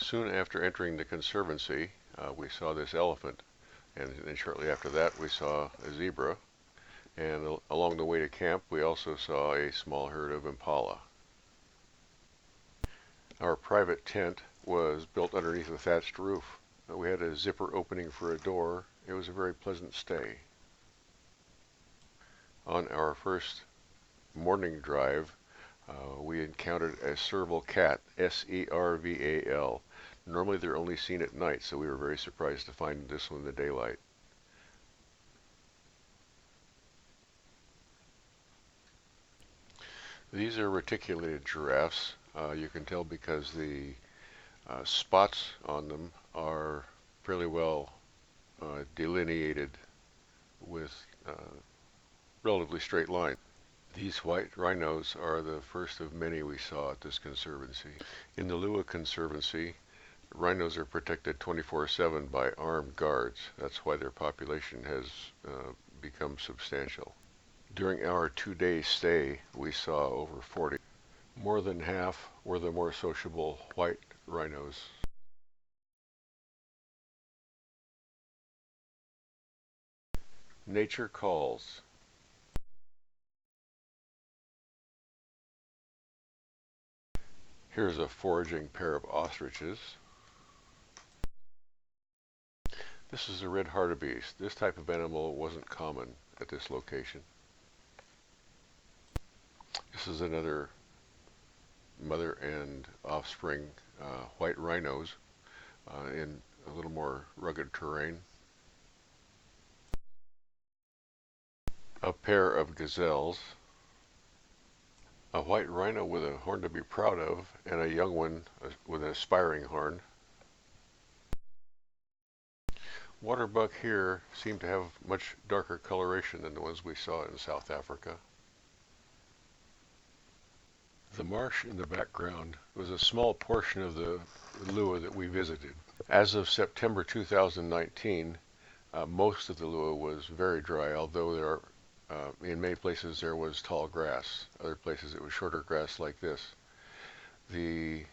Soon after entering the conservancy, we saw this elephant, and then shortly after that we saw a zebra, and along the way to camp we also saw a small herd of impala. Our private tent was built underneath a thatched roof. We had a zipper opening for a door. It was a very pleasant stay. On our first morning drive, we encountered a Serval cat, S-E-R-V-A-L. Normally they're only seen at night, so we were very surprised to find this one in the daylight. These are reticulated giraffes. You can tell because the spots on them are fairly well delineated with relatively straight lines. These white rhinos are the first of many we saw at this conservancy. In the Lewa Conservancy, rhinos are protected 24/7 by armed guards. That's why their population has become substantial. During our 2-day stay, we saw over 40. More than half were the more sociable white rhinos. Nature calls. Here's a foraging pair of ostriches. This is a red hartebeest. This type of animal wasn't common at this location. This is another mother and offspring white rhinos in a little more rugged terrain. A pair of gazelles. A white rhino with a horn to be proud of, and a young one with an aspiring horn. Waterbuck here seem to have much darker coloration than the ones we saw in South Africa. The marsh in the background was a small portion of the Lewa that we visited. As of September 2019, most of the Lewa was very dry, although in many places there was tall grass. Other places it was shorter grass like this. There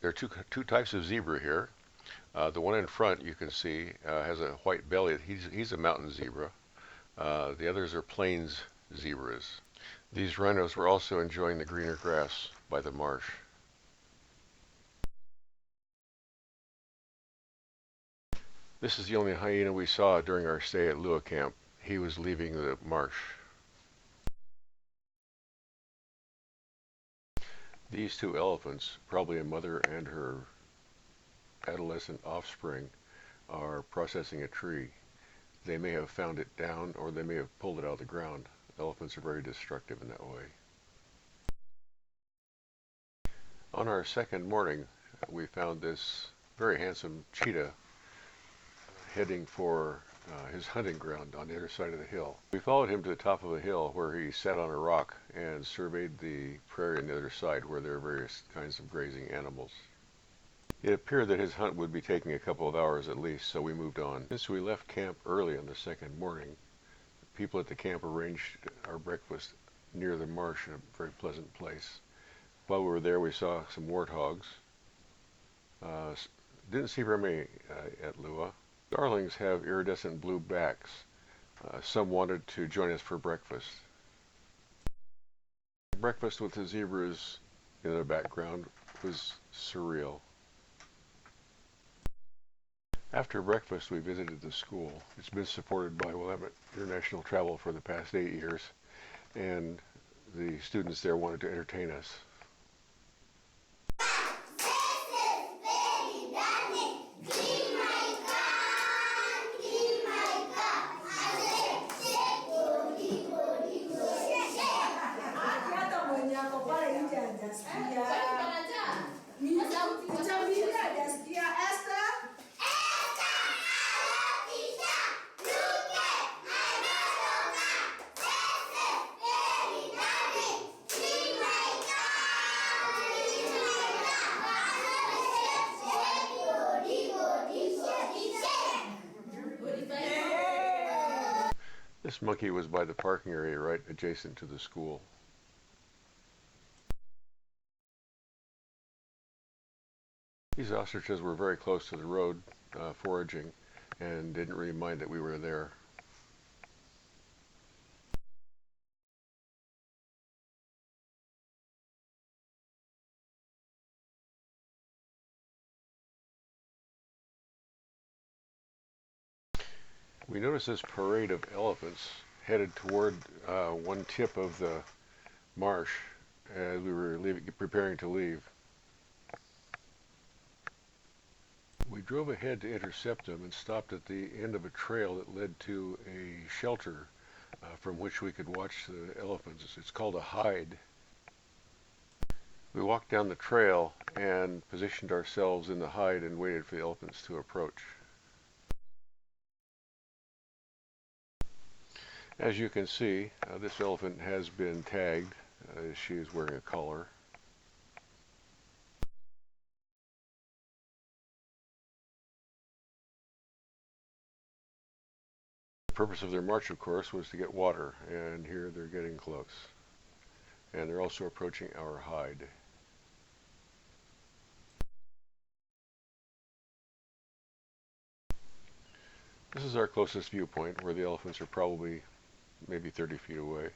are two types of zebra here. The one in front, you can see, has a white belly. He's a mountain zebra. The others are plains zebras. These rhinos were also enjoying the greener grass by the marsh. This is the only hyena we saw during our stay at Lewa Camp. He was leaving the marsh. These two elephants, probably a mother and her adolescent offspring, are processing a tree. They may have found it down, or they may have pulled it out of the ground. Elephants are very destructive in that way. On our second morning, we found this very handsome cheetah heading for his hunting ground on the other side of the hill. We followed him to the top of a hill where he sat on a rock and surveyed the prairie on the other side where there are various kinds of grazing animals. It appeared that his hunt would be taking a couple of hours at least, so we moved on. Since we left camp early on the second morning, people at the camp arranged our breakfast near the marsh in a very pleasant place. While we were there, we saw some warthogs. Didn't see very many at Lewa. Starlings have iridescent blue backs. Some wanted to join us for breakfast. Breakfast with the zebras in the background was surreal. After breakfast, we visited the school. It's been supported by Willamette International Travel for the past 8 years, and the students there wanted to entertain us. This monkey was by the parking area right adjacent to the school. These ostriches were very close to the road foraging and didn't really mind that we were there. We noticed this parade of elephants headed toward one tip of the marsh as we were preparing to leave. We drove ahead to intercept them and stopped at the end of a trail that led to a shelter from which we could watch the elephants. It's called a hide. We walked down the trail and positioned ourselves in the hide and waited for the elephants to approach. As you can see, this elephant has been tagged. She is wearing a collar. The purpose of their march, of course, was to get water, and here they're getting close. And they're also approaching our hide. This is our closest viewpoint, where the elephants are probably maybe 30 feet away.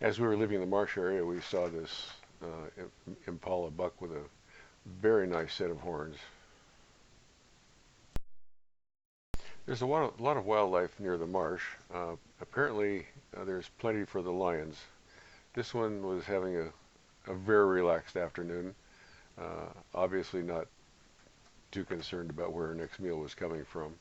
As we were leaving the marsh area, we saw this impala buck with a very nice set of horns. There's a lot of wildlife near the marsh. Apparently, there's plenty for the lions. This one was having a very relaxed afternoon, obviously not too concerned about where her next meal was coming from.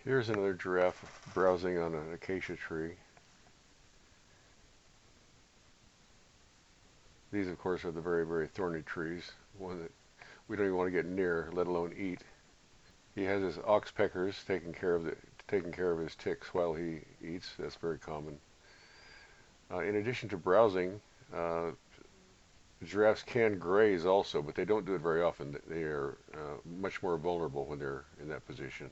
Here's another giraffe browsing on an acacia tree. These, of course, are the very, very thorny trees, one that we don't even want to get near, let alone eat. He has his oxpeckers taking care of his ticks while he eats. That's very common. In addition to browsing, giraffes can graze also, but they don't do it very often. They are much more vulnerable when they're in that position.